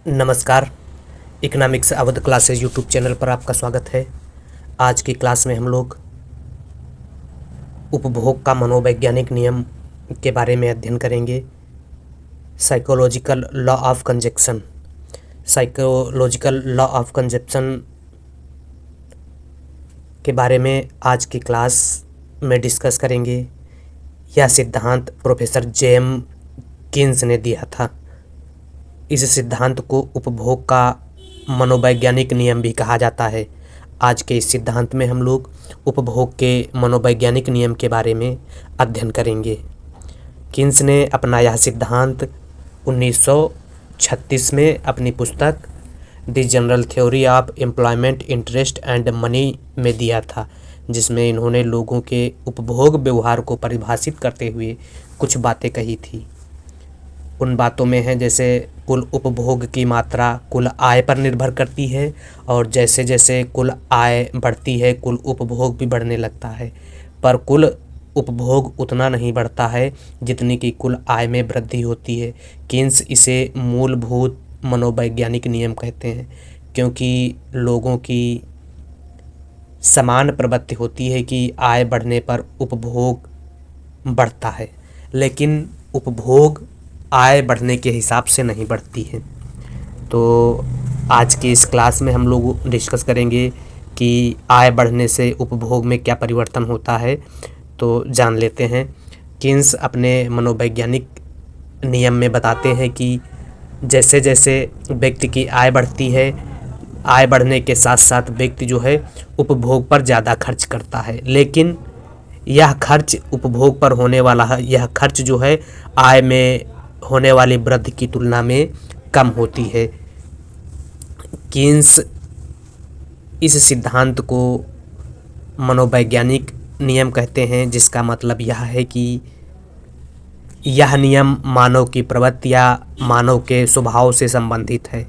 नमस्कार। Economics Awadh classes YouTube channel पर आपका स्वागत है। आज की क्लास में हम लोग उपभोग का मनोवैज्ञानिक नियम के बारे में अध्ययन करेंगे। साइकोलॉजिकल लॉ ऑफ कंजप्शन के बारे में आज की क्लास में डिस्कस करेंगे। यह सिद्धांत प्रोफेसर जेएम कीन्स ने दिया था। इस सिद्धांत को उपभोग का मनोवैज्ञानिक नियम भी कहा जाता है। आज के इस सिद्धांत में हम लोग उपभोग के मनोवैज्ञानिक नियम के बारे में अध्ययन करेंगे। कीन्स ने अपना यह सिद्धांत 1936 में अपनी पुस्तक the general theory of employment interest and money में दिया था, जिसमें इन्होंने लोगों के उपभोग व्यवहार को परिभाषित करते हुए कुछ बातें कही थी। उन बातों में है जैसे कुल उपभोग की मात्रा कुल आय पर निर्भर करती है, और जैसे जैसे कुल आय बढ़ती है कुल उपभोग भी बढ़ने लगता है, पर कुल उपभोग उतना नहीं बढ़ता है जितनी कि कुल आय में वृद्धि होती है। कीन्स इसे मूलभूत मनोवैज्ञानिक नियम कहते हैं, क्योंकि लोगों की समान प्रवृत्ति होती है कि आय बढ़ने पर उपभोग बढ़ता है, लेकिन उपभोग आय बढ़ने के हिसाब से नहीं बढ़ती है। तो आज की इस क्लास में हम लोग डिस्कस करेंगे कि आय बढ़ने से उपभोग में क्या परिवर्तन होता है। तो जान लेते हैं। कीन्स अपने मनोवैज्ञानिक नियम में बताते हैं कि जैसे जैसे व्यक्ति की आय बढ़ती है, आय बढ़ने के साथ साथ व्यक्ति जो है उपभोग पर ज़्यादा खर्च करता है, लेकिन यह खर्च उपभोग पर होने वाला है, यह खर्च जो है आय में होने वाली वृद्धि की तुलना में कम होती है। कीन्स इस सिद्धांत को मनोवैज्ञानिक नियम कहते हैं, जिसका मतलब यह है कि यह नियम मानव की प्रवृत्ति या मानव के स्वभाव से संबंधित है।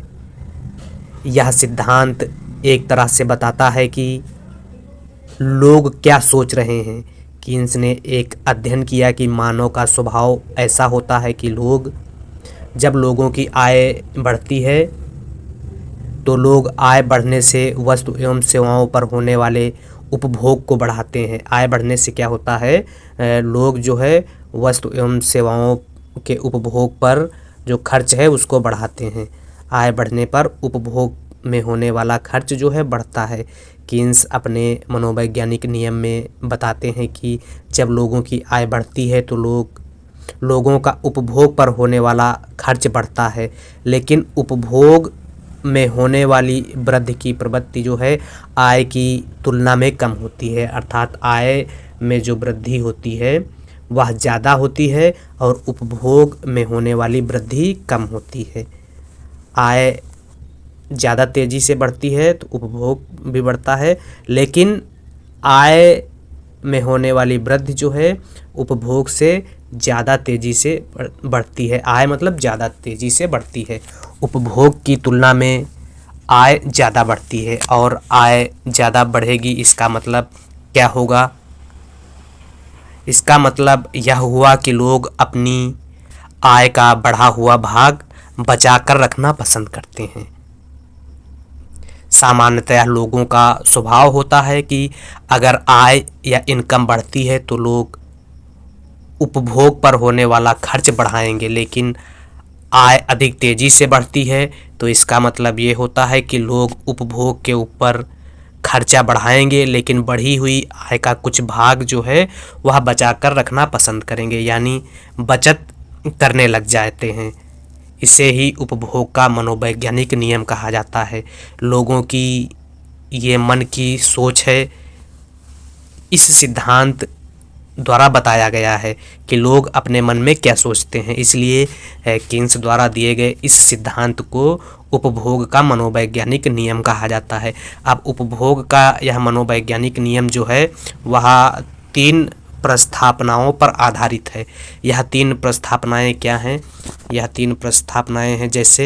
यह सिद्धांत एक तरह से बताता है कि लोग क्या सोच रहे हैं। कीन्स ने एक अध्ययन किया कि मानव का स्वभाव ऐसा होता है कि जब लोगों की आय बढ़ती है तो लोग आय बढ़ने से वस्तु एवं सेवाओं पर होने वाले उपभोग को बढ़ाते हैं। आय बढ़ने से क्या होता है, लोग जो है वस्तु एवं सेवाओं के उपभोग पर जो खर्च है उसको बढ़ाते हैं। आय बढ़ने पर उपभोग में होने वाला खर्च जो है बढ़ता है। कीन्स अपने मनोवैज्ञानिक नियम में बताते हैं कि जब लोगों की आय बढ़ती है तो लोगों का उपभोग पर होने वाला खर्च बढ़ता है, लेकिन उपभोग में होने वाली वृद्धि की प्रवृत्ति जो है आय की तुलना में कम होती है। अर्थात आय में जो वृद्धि होती है वह ज़्यादा होती है और उपभोग में होने वाली वृद्धि कम होती है। आय ज़्यादा तेज़ी से बढ़ती है तो उपभोग भी बढ़ता है, लेकिन आय में होने वाली वृद्धि जो है उपभोग से ज़्यादा तेज़ी से बढ़ती है। आय मतलब ज़्यादा तेज़ी से बढ़ती है, उपभोग की तुलना में आय ज़्यादा बढ़ती है। और आय ज़्यादा बढ़ेगी, इसका मतलब क्या होगा? इसका मतलब यह हुआ कि लोग अपनी आय का बढ़ा हुआ भाग बचा कर रखना पसंद करते हैं। सामान्यतः लोगों का स्वभाव होता है कि अगर आय या इनकम बढ़ती है तो लोग उपभोग पर होने वाला खर्च बढ़ाएंगे, लेकिन आय अधिक तेज़ी से बढ़ती है तो इसका मतलब ये होता है कि लोग उपभोग के ऊपर खर्चा बढ़ाएंगे, लेकिन बढ़ी हुई आय का कुछ भाग जो है वह बचा कर रखना पसंद करेंगे, यानी बचत करने लग जाते हैं। इसे ही उपभोग का मनोवैज्ञानिक नियम कहा जाता है। लोगों की ये मन की सोच है। इस सिद्धांत द्वारा बताया गया है कि लोग अपने मन में क्या सोचते हैं, इसलिए कीन्स द्वारा दिए गए इस सिद्धांत को उपभोग का मनोवैज्ञानिक नियम कहा जाता है। अब उपभोग का यह मनोवैज्ञानिक नियम जो है वह 3 प्रस्थापनाओं पर आधारित है। यह 3 प्रस्थापनाएं क्या हैं? यह 3 प्रस्थापनाएं हैं, जैसे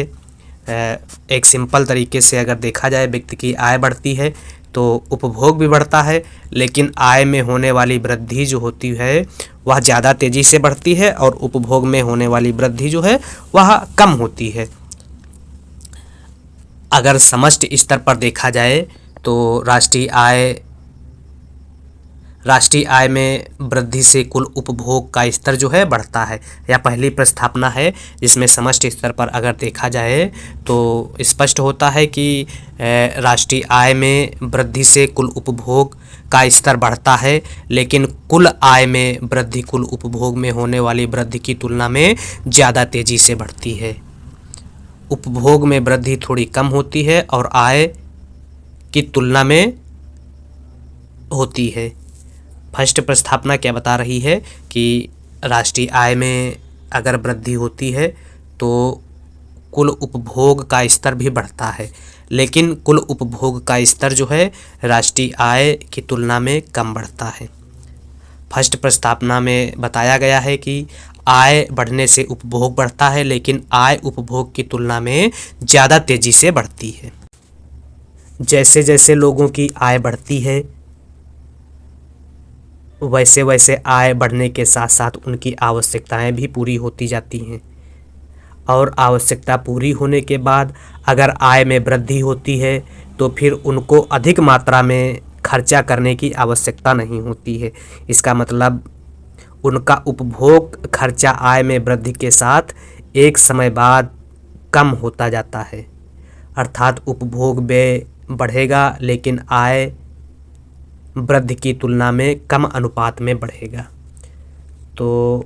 एक सिंपल तरीके से अगर देखा जाए, व्यक्ति की आय बढ़ती है तो उपभोग भी बढ़ता है, लेकिन आय में होने वाली वृद्धि जो होती है वह ज़्यादा तेज़ी से बढ़ती है और उपभोग में होने वाली वृद्धि जो है वह कम होती है। अगर समष्टि स्तर पर देखा जाए तो राष्ट्रीय आय में वृद्धि से कुल उपभोग का स्तर जो है बढ़ता है। यह पहली प्रस्थापना है जिसमें समष्टि स्तर पर अगर देखा जाए तो स्पष्ट होता है कि राष्ट्रीय आय में वृद्धि से कुल उपभोग का स्तर बढ़ता है, लेकिन कुल आय में वृद्धि कुल उपभोग में होने वाली वृद्धि की तुलना में ज़्यादा तेज़ी से बढ़ती है। उपभोग में वृद्धि थोड़ी कम होती है और आय की तुलना में होती है। फर्स्ट प्रस्थापना क्या बता रही है कि राष्ट्रीय आय में अगर वृद्धि होती है तो कुल उपभोग का स्तर भी बढ़ता है, लेकिन कुल उपभोग का स्तर जो है राष्ट्रीय आय की तुलना में कम बढ़ता है। फर्स्ट प्रस्थापना में बताया गया है कि आय बढ़ने से उपभोग बढ़ता है, लेकिन आय उपभोग की तुलना में ज़्यादा तेज़ी से बढ़ती है। जैसे जैसे लोगों की आय बढ़ती है वैसे वैसे आय बढ़ने के साथ साथ उनकी आवश्यकताएं भी पूरी होती जाती हैं, और आवश्यकता पूरी होने के बाद अगर आय में वृद्धि होती है तो फिर उनको अधिक मात्रा में खर्चा करने की आवश्यकता नहीं होती है। इसका मतलब उनका उपभोग खर्चा आय में वृद्धि के साथ एक समय बाद कम होता जाता है, अर्थात उपभोग व्यय बढ़ेगा लेकिन आय वृद्धि की तुलना में कम अनुपात में बढ़ेगा। तो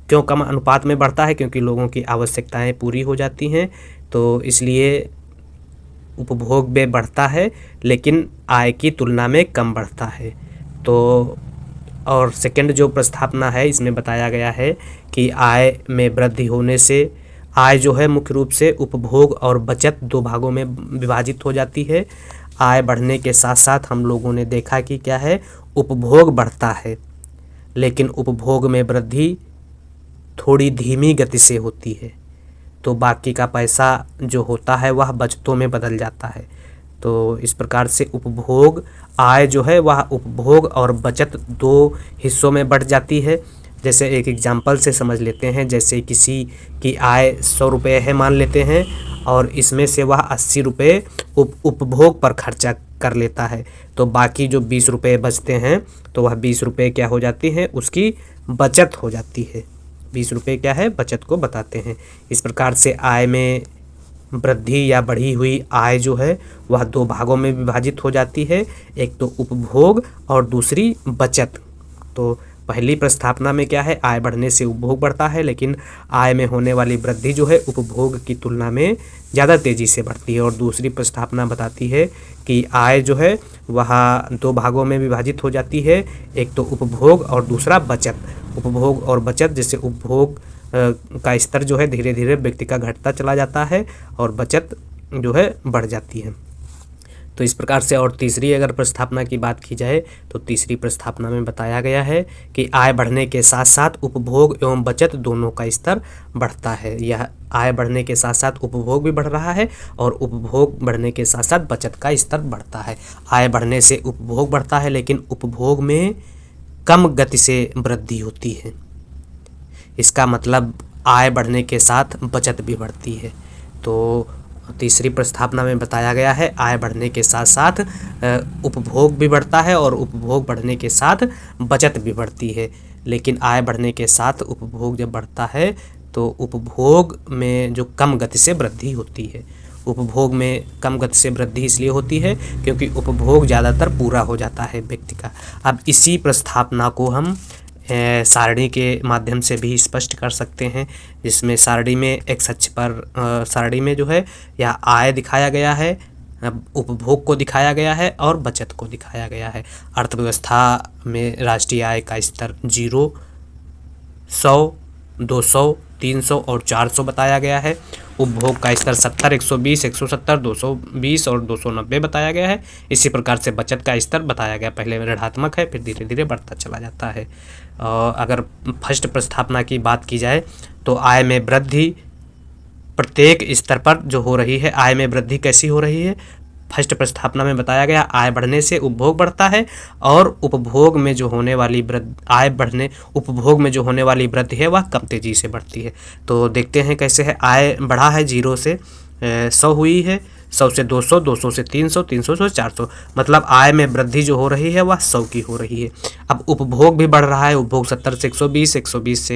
क्यों कम अनुपात में बढ़ता है? क्योंकि लोगों की आवश्यकताएं पूरी हो जाती हैं, तो इसलिए उपभोग व्यय बढ़ता है लेकिन आय की तुलना में कम बढ़ता है। तो और सेकंड जो प्रस्थापना है इसमें बताया गया है कि आय में वृद्धि होने से आय जो है मुख्य रूप से उपभोग और बचत दो भागों में विभाजित हो जाती है। आय बढ़ने के साथ साथ हम लोगों ने देखा कि क्या है, उपभोग बढ़ता है, लेकिन उपभोग में वृद्धि थोड़ी धीमी गति से होती है, तो बाकी का पैसा जो होता है वह बचतों में बदल जाता है। तो इस प्रकार से उपभोग आय जो है वह उपभोग और बचत दो हिस्सों में बढ़ जाती है। जैसे एक एग्जांपल से समझ लेते हैं, जैसे किसी की आय 100 रुपये है मान लेते हैं और इसमें से वह 80 रुपये उपभोग पर खर्चा कर लेता है, तो बाकी जो 20 रुपये बचते हैं तो वह 20 रुपये क्या हो जाती हैं, उसकी बचत हो जाती है। 20 रुपये क्या है, बचत को बताते हैं। इस प्रकार से आय में वृद्धि या बढ़ी हुई आय जो है वह दो भागों में विभाजित हो जाती है, एक तो उपभोग और दूसरी बचत। तो पहली प्रस्थापना में क्या है, आय बढ़ने से उपभोग बढ़ता है, लेकिन आय में होने वाली वृद्धि जो है उपभोग की तुलना में ज़्यादा तेज़ी से बढ़ती है। और दूसरी प्रस्थापना बताती है कि आय जो है वह दो भागों में विभाजित हो जाती है, एक तो उपभोग और दूसरा बचत। उपभोग और बचत, जैसे उपभोग का स्तर जो है धीरे धीरे व्यक्ति का घटता चला जाता है और बचत जो है बढ़ जाती है। तो इस प्रकार से, और तीसरी अगर प्रस्थापना की बात की जाए तो तीसरी प्रस्थापना में बताया गया है कि आय बढ़ने के साथ साथ उपभोग एवं बचत दोनों का स्तर बढ़ता है। यह आय बढ़ने के साथ साथ उपभोग भी बढ़ रहा है और उपभोग बढ़ने के साथ साथ बचत का स्तर बढ़ता है। आय बढ़ने से उपभोग बढ़ता है, लेकिन उपभोग में कम गति से वृद्धि होती है। इसका मतलब आय बढ़ने के साथ बचत भी बढ़ती है। तो तीसरी प्रस्थापना में बताया गया है आय बढ़ने के साथ साथ उपभोग भी बढ़ता है और उपभोग बढ़ने के साथ बचत भी बढ़ती है। लेकिन आय बढ़ने के साथ उपभोग जब बढ़ता है तो उपभोग में जो कम गति से वृद्धि होती है। उपभोग में कम गति से वृद्धि इसलिए होती है क्योंकि उपभोग ज़्यादातर पूरा हो जाता है व्यक्ति का। अब इसी प्रस्थापना को हम सारणी के माध्यम से भी स्पष्ट कर सकते हैं, जिसमें सारणी में एक्स अक्ष पर सारणी में जो है यह आय दिखाया गया है, उपभोग को दिखाया गया है और बचत को दिखाया गया है। अर्थव्यवस्था में राष्ट्रीय आय का स्तर 0, 100, 200, 300 और 400 बताया गया है। उपभोग का स्तर 70, 120, 170, 220 और 290 बताया गया है। इसी प्रकार से बचत का स्तर बताया गया, पहले ऋणात्मक है फिर धीरे धीरे बढ़ता चला जाता है। अगर फर्स्ट प्रस्थापना की बात की जाए तो आय में वृद्धि प्रत्येक स्तर पर जो हो रही है, आय में वृद्धि कैसी हो रही है, फर्स्ट प्रस्थापना में बताया गया आय बढ़ने से उपभोग बढ़ता है और उपभोग में जो होने वाली उपभोग में जो होने वाली वृद्धि है वह कम तेजी से बढ़ती है। तो देखते हैं कैसे है। आय बढ़ा है 0 से 100 हुई है, 100 से 200, 200 से 300, 300 से 400, मतलब आय में वृद्धि जो हो रही है वह 100 की हो रही है। अब उपभोग भी बढ़ रहा है, उपभोग 70 से 120, 120 से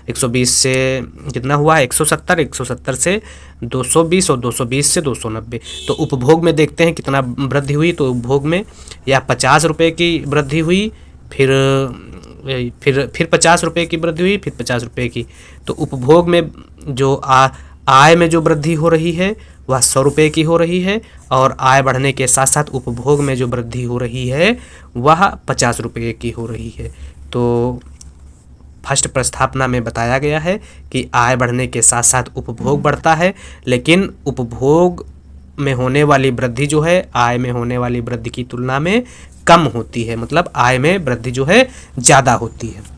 120 से कितना हुआ है 170, 170 से 220 और 220 से 290। तो उपभोग में देखते हैं कितना वृद्धि हुई। तो उपभोग में या 50 रुपये की वृद्धि हुई, फिर 50 रुपये की वृद्धि हुई, फिर 50 रुपये की। तो उपभोग में जो आय में जो वृद्धि हो रही है वह 100 रुपये की हो रही है, और आय बढ़ने के साथ साथ उपभोग में जो वृद्धि हो रही है वह 50 रुपये की हो रही है। तो फर्स्ट प्रस्तावना में बताया गया है कि आय बढ़ने के साथ साथ उपभोग बढ़ता है, लेकिन उपभोग में होने वाली वृद्धि जो है आय में होने वाली वृद्धि की तुलना में कम होती है, मतलब आय में वृद्धि जो है ज़्यादा होती है।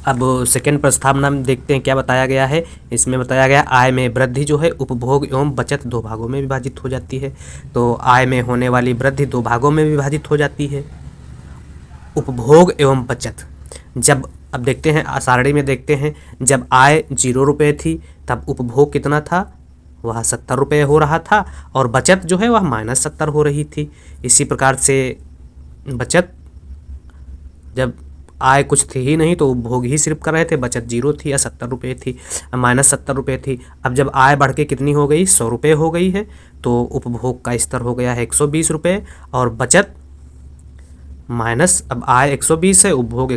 अब सेकेंड प्रस्तावना में देखते हैं क्या बताया गया है। इसमें बताया गया आय में वृद्धि जो है उपभोग एवं बचत दो भागों में विभाजित हो जाती है। तो आय में होने वाली वृद्धि दो भागों में विभाजित हो जाती है, उपभोग एवं बचत। जब अब देखते हैं सारणी में देखते हैं, जब आय 0 रुपये थी तब उपभोग कितना था, वह 70 रुपये हो रहा था, और बचत जो है वह -70 हो रही थी। इसी प्रकार से बचत, जब आय कुछ थी ही नहीं तो उपभोग ही सिर्फ कर रहे थे, बचत 0 थी या 70 रुपये थी, -70 रुपये थी। अब जब आय बढ़ के कितनी हो गई, 100 रुपये हो गई है, तो उपभोग का स्तर हो गया है 120 रुपये, और बचत माइनस, अब आय 120 है, उपभोग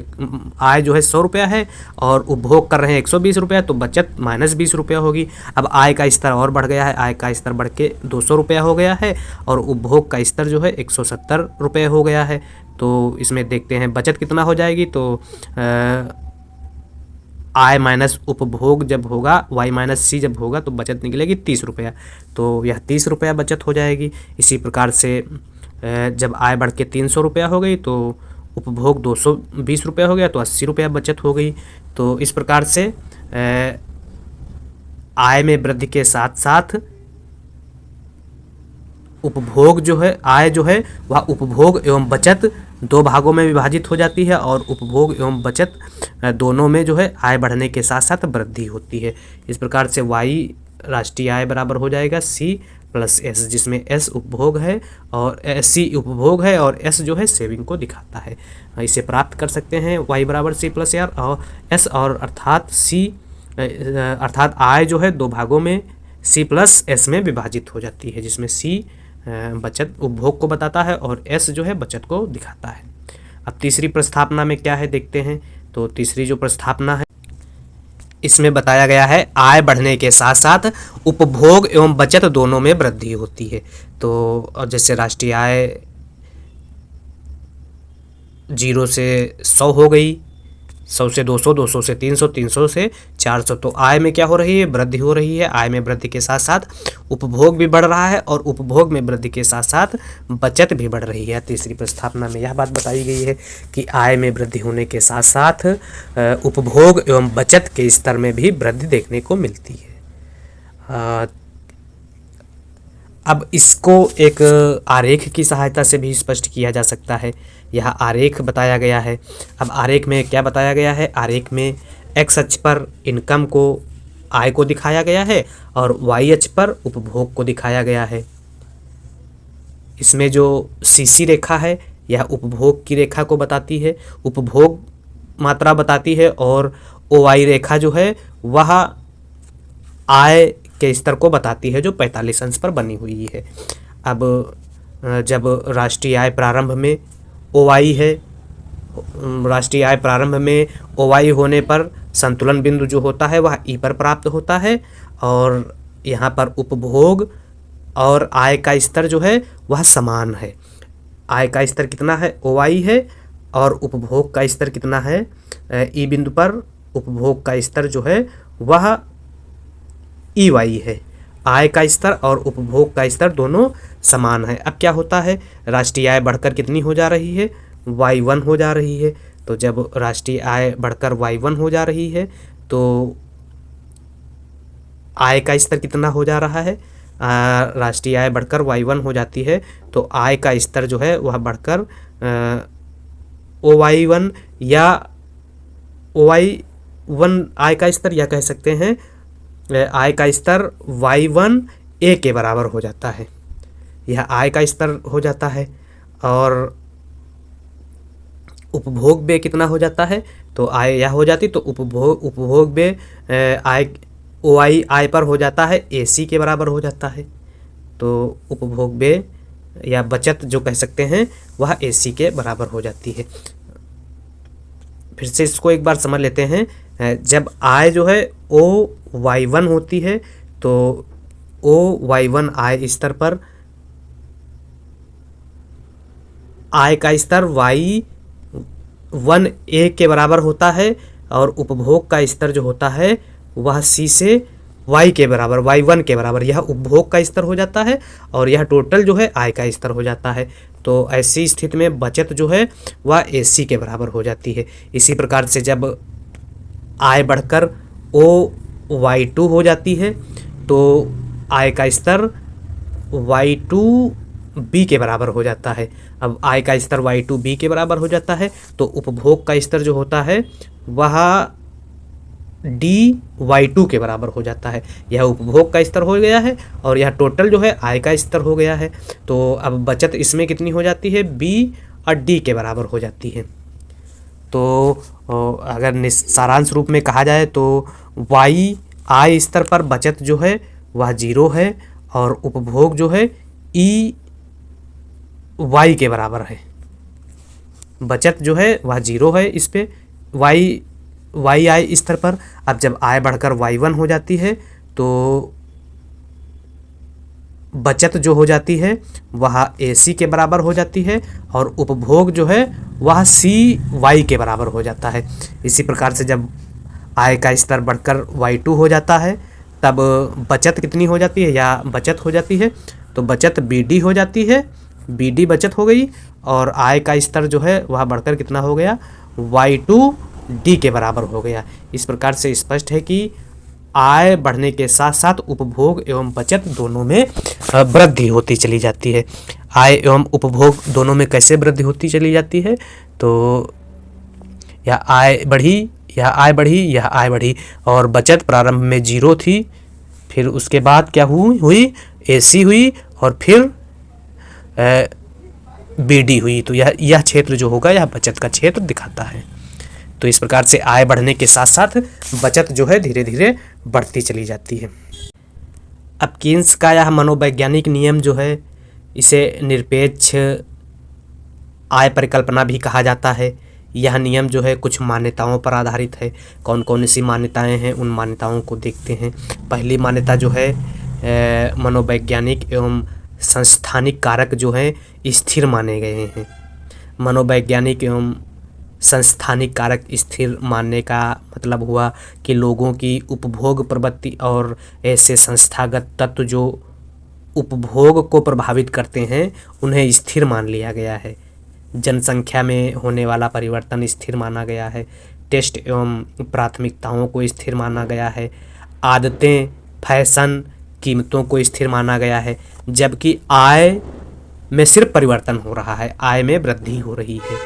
आय जो है 100 रुपया है और उपभोग कर रहे हैं 120 रुपया, तो बचत -20 रुपया होगी। अब आय का स्तर और बढ़ गया है, आय का स्तर बढ़ के 200 रुपया हो गया है, और उपभोग का स्तर जो है 170 रुपये हो गया है। तो इसमें देखते हैं बचत कितना हो जाएगी, तो आय माइनस उपभोग जब होगा, वाई माइनस सी जब होगा, तो बचत निकलेगी 30 रुपया, तो यह 30 रुपया बचत हो जाएगी। इसी प्रकार से जब आय बढ़ के 300 रुपया हो गई तो उपभोग 220 रुपया हो गया, तो 80 रुपया बचत हो गई। तो इस प्रकार से आय में वृद्धि के साथ साथ उपभोग जो है, आय जो है वह उपभोग एवं बचत दो भागों में विभाजित हो जाती है, और उपभोग एवं बचत दोनों में जो है आय बढ़ने के साथ साथ वृद्धि होती है। इस प्रकार से वाई राष्ट्रीय आय बराबर हो जाएगा सी प्लस एस, जिसमें एस उपभोग है और सी उपभोग है और एस जो है सेविंग को दिखाता है। इसे प्राप्त कर सकते हैं वाई बराबर सी प्लस आर और एस, और अर्थात आय जो है दो भागों में सी प्लस एस में विभाजित हो जाती है, जिसमें सी बचत उपभोग को बताता है और एस जो है बचत को दिखाता है। अब तीसरी प्रस्तावना में क्या है देखते हैं। तो तीसरी जो प्रस्तावना है इसमें बताया गया है आय बढ़ने के साथ साथ उपभोग एवं बचत दोनों में वृद्धि होती है। तो जैसे राष्ट्रीय आय 0 से 100 हो गई, 100 से 200, 200 से 300, 300 से 400, तो आय में क्या हो रही है, वृद्धि हो रही है। आय में वृद्धि के साथ साथ उपभोग भी बढ़ रहा है और उपभोग में वृद्धि के साथ साथ बचत भी बढ़ रही है। तीसरी प्रस्तावना में यह बात बताई गई है कि आय में वृद्धि होने के साथ साथ उपभोग एवं बचत के स्तर में भी वृद्धि देखने को मिलती है। अब इसको एक आरेख की सहायता से भी स्पष्ट किया जा सकता है। यह आरेख बताया गया है। अब आरेख में क्या बताया गया है, आरेख में एक्स अक्ष पर इनकम को, आय को दिखाया गया है और वाई अक्ष पर उपभोग को दिखाया गया है। इसमें जो सीसी रेखा है यह उपभोग की रेखा को बताती है, उपभोग मात्रा बताती है, और ओवाई रेखा जो है वह आय के स्तर को बताती है जो 45 अंश पर बनी हुई है। अब जब राष्ट्रीय आय प्रारंभ में ओवाई है, राष्ट्रीय आय प्रारंभ में ओवाई होने पर संतुलन बिंदु जो होता है वह ई पर प्राप्त होता है, और यहाँ पर उपभोग और आय का स्तर जो है वह समान है। आय का स्तर कितना है, ओवाई है, और उपभोग का स्तर कितना है, ई बिंदु पर उपभोग का स्तर जो है वह ई वाई है। आय का स्तर और उपभोग का स्तर दोनों समान है। अब क्या होता है, राष्ट्रीय आय बढ़कर कितनी हो जा रही है, y1 हो जा रही है। तो जब राष्ट्रीय आय बढ़कर y1 हो जा रही है तो आय का स्तर कितना हो जा रहा है, राष्ट्रीय आय बढ़कर y1 हो जाती है, तो आय का स्तर जो है वह बढ़कर OY1 या OY1 आय का स्तर, या कह सकते हैं आय का स्तर y1 ए के बराबर हो जाता है। यह आय का स्तर हो जाता है। और उपभोग व्यय कितना हो जाता है, तो आय यह हो जाती, तो उपभोग व्यय आय OI आय पर हो जाता है, AC के बराबर हो जाता है। तो उपभोग व्यय या बचत जो कह सकते हैं वह AC के बराबर हो जाती है। फिर से इसको एक बार समझ लेते हैं। जब आय जो है OY1 होती है, तो OY1 आय स्तर पर आय का स्तर Y1A के बराबर होता है, और उपभोग का स्तर जो होता है वह C से Y के बराबर, Y1 के बराबर, यह उपभोग का स्तर हो जाता है, और यह टोटल जो है आय का स्तर हो जाता है। तो ऐसी स्थिति में बचत जो है वह AC के बराबर हो जाती है। इसी प्रकार से जब आय बढ़कर OY2 हो जाती है, तो आय का स्तर Y2B के बराबर हो जाता है। अब आय का स्तर Y2B के बराबर हो जाता है, तो उपभोग का स्तर जो होता है वह DY2 के बराबर हो जाता है। यह उपभोग का स्तर हो गया है, और यह टोटल जो है आय का स्तर हो गया है। तो अब बचत इसमें कितनी हो जाती है, B और D के बराबर हो जाती है। तो अगर सारांश रूप में कहा जाए तो Y आय स्तर पर बचत जो है वह 0 है, और उपभोग जो है EY के बराबर है। बचत जो है वह 0 है इस पे Y आय स्तर पर। अब जब आय बढ़कर Y1 हो जाती है, तो बचत जो हो जाती है वह AC के बराबर हो जाती है, और उपभोग जो है वह CY के बराबर हो जाता है। इसी प्रकार से जब आय का स्तर बढ़कर Y2 हो जाता है, तब बचत कितनी हो जाती है, या बचत हो जाती है, तो बचत BD हो जाती है, BD बचत हो गई, और आय का स्तर जो है वह बढ़कर कितना हो गया, Y2D के बराबर हो गया। इस प्रकार से स्पष्ट है कि आय बढ़ने के साथ साथ उपभोग एवं बचत दोनों में वृद्धि होती चली जाती है। आय एवं उपभोग दोनों में कैसे वृद्धि होती चली जाती है, तो यह आय बढ़ी, यह आय बढ़ी, यह आय बढ़ी, और बचत प्रारंभ में 0 थी, फिर उसके बाद क्या हुई AC हुई, और फिर BD हुई। तो यह क्षेत्र जो होगा यह बचत का क्षेत्र दिखाता है। तो इस प्रकार से आय बढ़ने के साथ साथ बचत जो है धीरे धीरे बढ़ती चली जाती है। अब कीन्स का यह मनोवैज्ञानिक नियम जो है इसे निरपेक्ष आय परिकल्पना भी कहा जाता है। यह नियम जो है कुछ मान्यताओं पर आधारित है। कौन कौन सी मान्यताएं हैं, उन मान्यताओं को देखते हैं। पहली मान्यता जो है मनोवैज्ञानिक एवं संस्थानिक कारक जो हैं स्थिर माने गए हैं। मनोवैज्ञानिक एवं संस्थानिक कारक स्थिर मानने का मतलब हुआ कि लोगों की उपभोग प्रवृत्ति और ऐसे संस्थागत तत्व जो उपभोग को प्रभावित करते हैं उन्हें स्थिर मान लिया गया है। जनसंख्या में होने वाला परिवर्तन स्थिर माना गया है। टेस्ट एवं प्राथमिकताओं को स्थिर माना गया है। आदतें, फैशन, कीमतों को स्थिर माना गया है। जबकि आय में सिर्फ परिवर्तन हो रहा है, आय में वृद्धि हो रही है,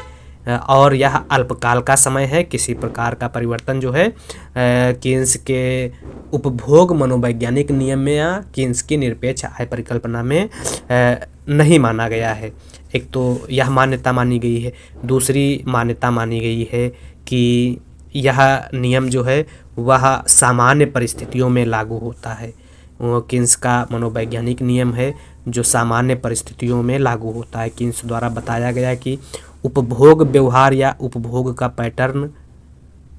और यह अल्पकाल का समय है। किसी प्रकार का परिवर्तन जो है कीन्स के उपभोग मनोवैज्ञानिक नियम में या कीन्स की निरपेक्ष आय परिकल्पना में नहीं माना गया है। एक तो यह मान्यता मानी गई है। दूसरी मान्यता मानी गई है कि यह नियम जो है वह सामान्य परिस्थितियों में लागू होता है। वो कीन्स का मनोवैज्ञानिक नियम है जो सामान्य परिस्थितियों में लागू होता है। कीन्स द्वारा बताया गया कि उपभोग व्यवहार या उपभोग का पैटर्न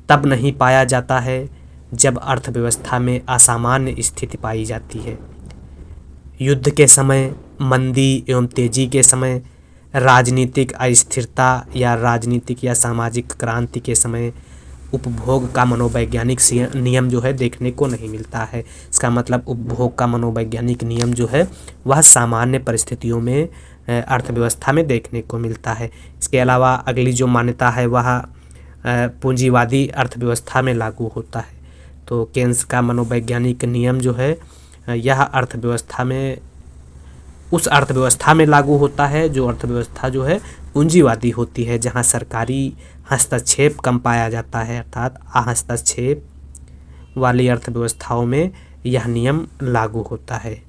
तब नहीं पाया जाता है जब अर्थव्यवस्था में असामान्य स्थिति पाई जाती है। युद्ध के समय, मंदी एवं तेजी के समय, राजनीतिक अस्थिरता या राजनीतिक या सामाजिक क्रांति के समय उपभोग का मनोवैज्ञानिक नियम जो है देखने को नहीं मिलता है। इसका मतलब उपभोग का मनोवैज्ञानिक नियम जो है वह सामान्य परिस्थितियों में अर्थव्यवस्था में देखने को मिलता है। इसके अलावा अगली जो मान्यता है वह पूंजीवादी अर्थव्यवस्था में लागू होता है। तो कीन्स का मनोवैज्ञानिक नियम जो है यह अर्थव्यवस्था में उस अर्थव्यवस्था में लागू होता है जो अर्थव्यवस्था जो है पूंजीवादी होती है, जहां सरकारी हस्तक्षेप कम पाया जाता है, अर्थात हस्तक्षेप वाली अर्थव्यवस्थाओं में यह नियम लागू होता है।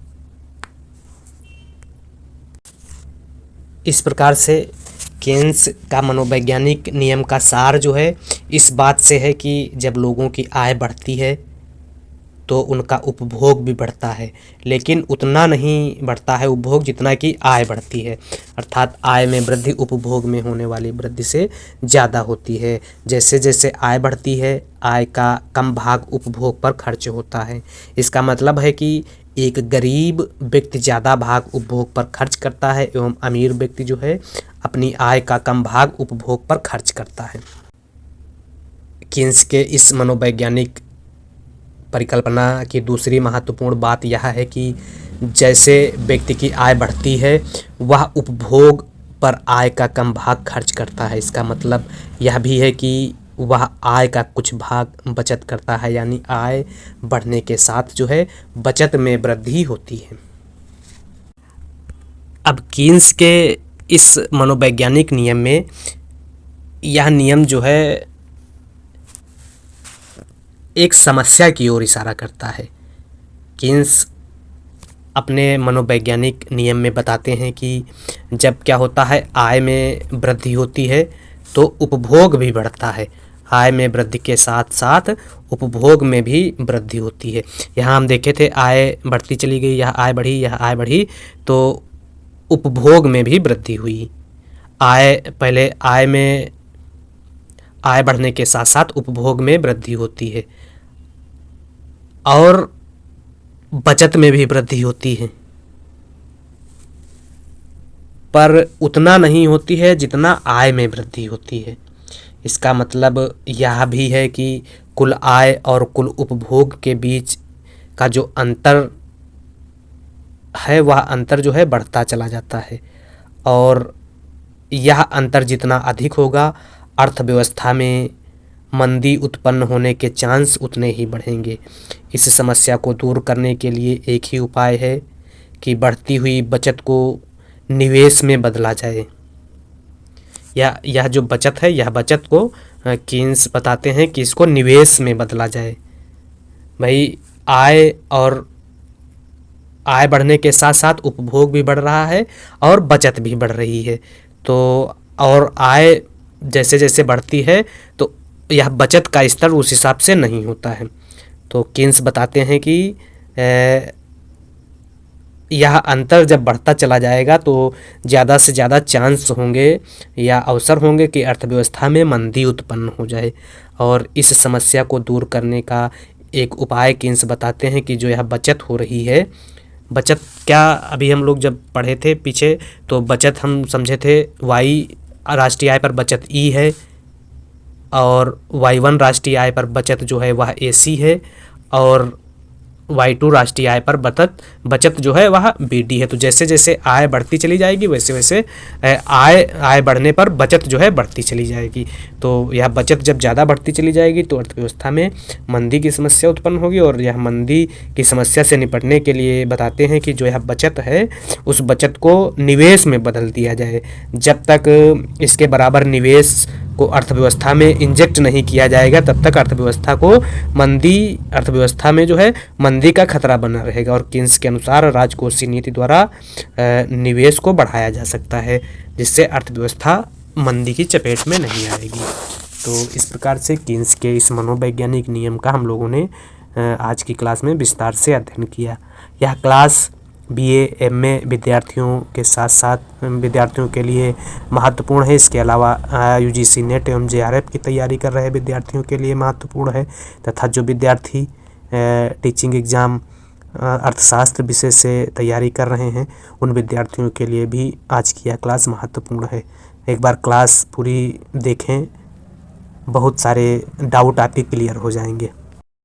इस प्रकार से केन्स का मनोवैज्ञानिक नियम का सार जो है इस बात से है कि जब लोगों की आय बढ़ती है तो उनका उपभोग भी बढ़ता है, लेकिन उतना नहीं बढ़ता है उपभोग जितना कि आय बढ़ती है। अर्थात आय में वृद्धि उपभोग में होने वाली वृद्धि से ज़्यादा होती है। जैसे जैसे आय बढ़ती है, आय का कम भाग उपभोग पर खर्च होता है। इसका मतलब है कि एक गरीब व्यक्ति ज़्यादा भाग उपभोग पर खर्च करता है एवं अमीर व्यक्ति जो है अपनी आय का कम भाग उपभोग पर खर्च करता है। केन्स के इस मनोवैज्ञानिक परिकल्पना की दूसरी महत्वपूर्ण बात यह है कि जैसे व्यक्ति की आय बढ़ती है वह उपभोग पर आय का कम भाग खर्च करता है। इसका मतलब यह भी है कि वह आय का कुछ भाग बचत करता है, यानी आय बढ़ने के साथ जो है बचत में वृद्धि होती है। अब केन्स के इस मनोवैज्ञानिक नियम में यह नियम जो है एक समस्या की ओर इशारा करता है। केन्स अपने मनोवैज्ञानिक नियम में बताते हैं कि जब क्या होता है आय में वृद्धि होती है तो उपभोग भी बढ़ता है। आय में वृद्धि के साथ साथ उपभोग में भी वृद्धि होती है। यहाँ हम देखे थे आय बढ़ती चली गई, यह आय बढ़ी, यह आय बढ़ी, तो उपभोग में भी वृद्धि हुई। पहले आय बढ़ने के साथ साथ उपभोग में वृद्धि होती है और बचत में भी वृद्धि होती है, पर उतना नहीं होती है जितना आय में वृद्धि होती है। इसका मतलब यह भी है कि कुल आय और कुल उपभोग के बीच का जो अंतर है वह अंतर जो है बढ़ता चला जाता है और यह अंतर जितना अधिक होगा अर्थव्यवस्था में मंदी उत्पन्न होने के चांस उतने ही बढ़ेंगे। इस समस्या को दूर करने के लिए एक ही उपाय है कि बढ़ती हुई बचत को निवेश में बदला जाए। यह जो बचत है, यह बचत को केन्स बताते हैं कि इसको निवेश में बदला जाए। भाई आय बढ़ने के साथ साथ उपभोग भी बढ़ रहा है और बचत भी बढ़ रही है, तो और आय जैसे जैसे बढ़ती है तो यह बचत का स्तर उस हिसाब से नहीं होता है। तो केन्स बताते हैं कि यह अंतर जब बढ़ता चला जाएगा तो ज़्यादा से ज़्यादा चांस होंगे या अवसर होंगे कि अर्थव्यवस्था में मंदी उत्पन्न हो जाए। और इस समस्या को दूर करने का एक उपाय केन्स बताते हैं कि जो यह बचत हो रही है, बचत क्या, अभी हम लोग जब पढ़े थे पीछे तो बचत हम समझे थे वाई राष्ट्रीय आय पर बचत ई है और Y1 राष्ट्रीय आय पर बचत जो है वह AC है और Y2 राष्ट्रीय आय पर बचत जो है वह BD है। तो जैसे जैसे आय बढ़ती चली जाएगी वैसे वैसे आय बढ़ने पर बचत जो है बढ़ती चली जाएगी। तो यह बचत जब ज़्यादा बढ़ती चली जाएगी तो अर्थव्यवस्था में मंदी की समस्या उत्पन्न होगी और यह मंदी की समस्या से निपटने के लिए बताते हैं कि जो यह बचत है उस बचत को निवेश में बदल दिया जाए। जब तक इसके बराबर निवेश को अर्थव्यवस्था में इंजेक्ट नहीं किया जाएगा तब तक अर्थव्यवस्था में जो है मंदी का खतरा बना रहेगा। और केन्स के अनुसार राजकोषीय नीति द्वारा निवेश को बढ़ाया जा सकता है जिससे अर्थव्यवस्था मंदी की चपेट में नहीं आएगी। तो इस प्रकार से केन्स के इस मनोवैज्ञानिक नियम का हम लोगों ने आज की क्लास में विस्तार से अध्ययन किया। यह क्लास BA MA विद्यार्थियों के साथ साथ विद्यार्थियों के लिए महत्वपूर्ण है। इसके अलावा UGC नेट एवं JRF की तैयारी कर रहे विद्यार्थियों के लिए महत्वपूर्ण है तथा जो विद्यार्थी टीचिंग एग्ज़ाम अर्थशास्त्र विषय से तैयारी कर रहे हैं उन विद्यार्थियों के लिए भी आज की यह क्लास महत्वपूर्ण है। एक बार क्लास पूरी देखें, बहुत सारे डाउट आपके क्लियर हो जाएंगे।